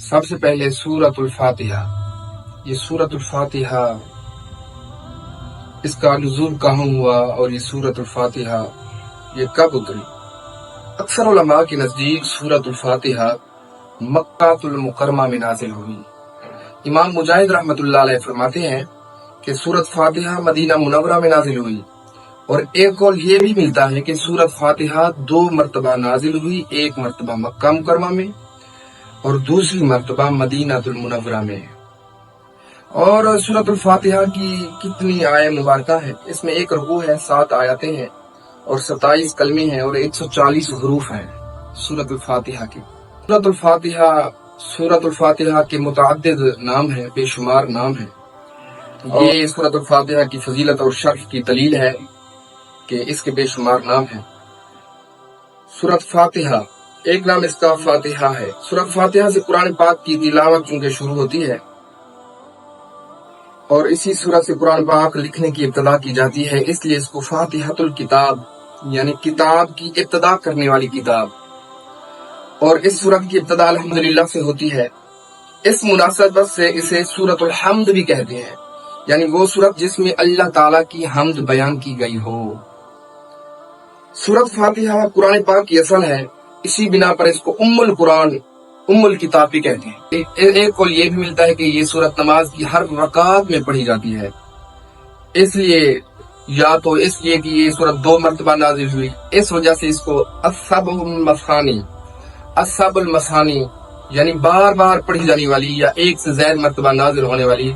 سب سے پہلے سورۃ الفاتحہ. یہ سورۃ الفاتحہ اس کا نزول کہاں ہوا اور یہ سورۃ الفاتحہ یہ کب اتری؟ اکثر علماء کے نزدیک سورۃ الفاتحہ مکہ المکرمہ میں نازل ہوئی. امام مجاہد رحمۃ اللہ علیہ فرماتے ہیں کہ سورۃ فاتحہ مدینہ منورہ میں نازل ہوئی، اور ایک قول یہ بھی ملتا ہے کہ سورۃ فاتحہ 2 مرتبہ نازل ہوئی، ایک مرتبہ مکہ مکرمہ میں اور دوسری مرتبہ مدینہ المنورہ میں. اور سورۃ الفاتحہ کی کتنی آیت مبارکہ ہے؟ اس میں 1 رکوع ہے، 7 آیتیں ہیں اور 27 کلمے ہیں اور 140 حروف ہیں سورۃ الفاتحہ کی. سورۃ الفاتحہ کے متعدد نام ہیں، بے شمار نام ہیں. یہ سورۃ الفاتحہ کی فضیلت اور شرف کی دلیل ہے کہ اس کے بے شمار نام ہیں. سورۃ فاتحہ ایک نام اس کا فاتحہ ہے. سورۃ فاتحہ سے قرآن پاک کی تلاوت چونکہ شروع ہوتی ہے اور اسی سورۃ سے قرآن پاک لکھنے کی ابتدا کی جاتی ہے، اس لیے اس کو فاتحۃ الکتاب یعنی کتاب کی ابتدا کرنے والی کتاب. اور اس سورت کی ابتدا الحمدللہ سے ہوتی ہے. اس مناسبت سے اسے سورۃ الحمد بھی کہتے ہیں، یعنی وہ سورت جس میں اللہ تعالیٰ کی حمد بیان کی گئی ہو. سورۃ فاتحہ قرآن پاک کی اصل ہے، اسی بنا پر اس کو ام القرآن، ام الکتاب بھی کہتے ہیں. ایک قول یہ بھی ملتا ہے کہ یہ سورت نماز کی ہر رکعت میں پڑھی جاتی ہے، اس لیے یا تو اس لیے کہ یہ سورت 2 مرتبہ نازل ہوئی، اس وجہ سے اس کو السبع المثانی یعنی بار بار پڑھی جانے والی یا ایک سے زائد مرتبہ نازل ہونے والی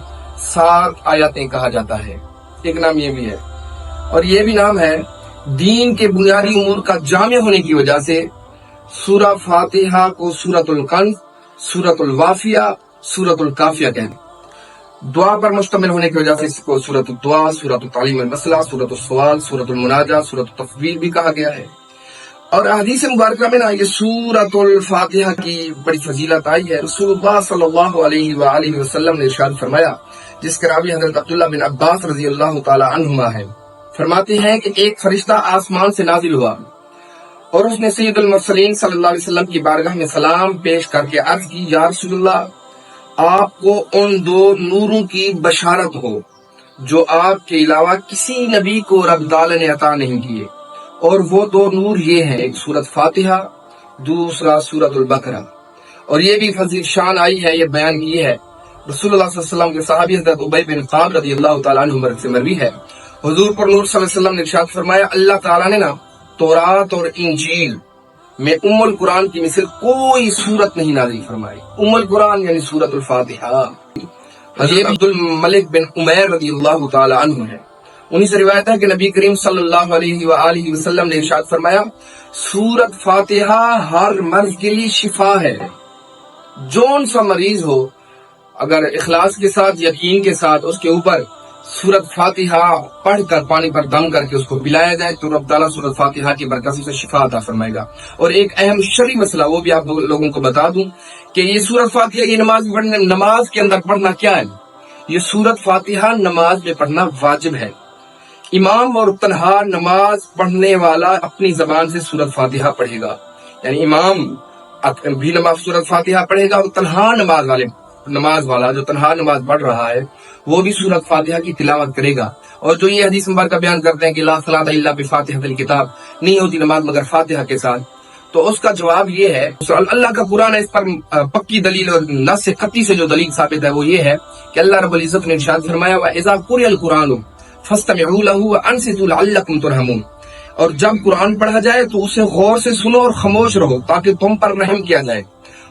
7 آیاتیں کہا جاتا ہے. ایک نام یہ بھی ہے، اور یہ بھی نام ہے دین کے بنیادی امور کا جامع ہونے کی وجہ سے سورہ فاتحہ کو سورۃ الکنز، سورۃ الوافیہ، سورۃ الکافیہ کہتے ہیں. دعا پر مشتمل ہونے کی وجہ سے اس کو سورۃ الدعا، سورۃ التعلیم المسئلہ، سورۃ السوال، سورۃ المناجہ، سورۃ التفویض بھی کہا گیا ہے. اور حدیث مبارکہ میں نا یہ سورۃ الفاتحہ کی بڑی فضیلت آئی ہے. رسول اللہ صلی اللہ علیہ وآلہ وسلم نے ارشاد فرمایا، جس کے راوی حضرت عبداللہ بن عباس رضی اللہ تعالی عنہما ہے، فرماتے ہیں کہ ایک فرشتہ آسمان سے نازل ہوا اور اس نے سید المرسلین صلی اللہ علیہ وسلم کی بارگاہ میں سلام پیش کر کے عرض کی، یا رسول اللہ، آپ کو ان 2 نوروں کی بشارت ہو جو آپ کے علاوہ کسی نبی کو رب تعالی نے عطا نہیں کیے. اور وہ 2 نور یہ ہیں، ایک سورۃ فاتحہ، دوسرا سورۃ البقرہ. اور یہ بھی فضیل شان آئی ہے، یہ بیان کی ہے رسول اللہ صلی اللہ علیہ وسلم کے صحابی حضرت ابی بن کعب رضی اللہ تعالیٰ عنہ سے مروی ہے، حضور پر نور صلی اللہ علیہ وسلم نے ارشاد فرمایا، اللہ تعالیٰ نے نا تورات اور انجیل میں ام القرآن کی مثل کوئی سورت نہیں نازل فرمائی. ام القرآن یعنی سورۃ الفاتحہ. حضرت عبد الملک بن عمیر رضی اللہ تعالیٰ عنہ ہے، انہی سے روایت ہے کہ نبی کریم صلی اللہ علیہ وآلہ وسلم نے ارشاد فرمایا، سورۃ فاتحہ ہر مرض کے لیے شفا ہے. جون سا مریض ہو، اگر اخلاص کے ساتھ، یقین کے ساتھ اس کے اوپر سورۃ فاتحہ پڑھ کر پانی پر دم کر کے اس کو پلایا جائے تو رب تعالیٰ سورۃ فاتحہ کی برکت سے شفا عطا فرمائے گا. اور ایک اہم شرعی مسئلہ وہ بھی آپ لوگوں کو بتا دوں کہ یہ سورۃ فاتحہ یہ نماز کے اندر پڑھنا کیا ہے؟ یہ سورۃ فاتحہ نماز میں پڑھنا واجب ہے. امام اور تنہا نماز پڑھنے والا اپنی زبان سے سورۃ فاتحہ پڑھے گا، یعنی امام بھی سورۃ فاتحہ پڑھے گا اور تنہا نماز والا جو تنہا نماز پڑھ رہا ہے وہ بھی سورۃ فاتحہ کی تلاوت کرے گا. اور جو یہ حدیث مبارکہ بیان کرتے ہیں کہ لا صلاۃ الا بفاتحۃ الکتاب، نہیں ہوتی نماز مگر فاتحہ کے ساتھ، تو اس کا جواب یہ ہے، اللہ کا قرآن اس پر پکی دلیل اور نص قطعی سے جو دلیل ثابت ہے وہ یہ ہے کہ اللہ رب العزت نے ارشاد فرمایا، وَإِذَا قُرِئَ الْقُرْآنُ فَاسْتَمِعُوا لَهُ وَأَنصِتُوا لَعَلَّكُمْ تُرْحَمُونَ. اور جب قرآن پڑھا جائے تو اسے غور سے سنو اور خاموش رہو تاکہ تم پر رحم کیا جائے.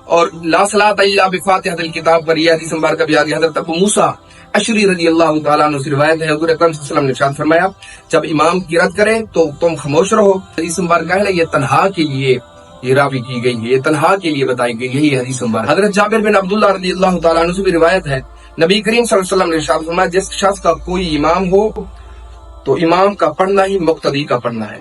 اور لا صلاۃ الا بفاتحۃ الکتاب پر یہ حدیث مبارکہ بھی آگے حضرت ابو موسیٰ اشعری رضی اللہ تعالیٰ عنہ سے روایت ہے، حضور اکرم صلی اللہ علیہ وسلم نے ارشاد فرمایا، جب امام کی رد کرے تو تم خاموش رہو. حدیث مبارکہ ہے یہ تنہا کے لیے یہ راوی کی گئی ہے، یہ تنہا کے لیے بتائی گئی یہی حدیث مبارکہ. حضرت جابر بن عبداللہ رضی اللہ تعالیٰ عنہ سے بھی روایت ہے، نبی کریم صلی اللہ علیہ وسلم نے ارشاد فرمایا، جس شخص کا کوئی امام ہو تو امام کا پڑھنا ہی مقتدی کا پڑھنا ہے.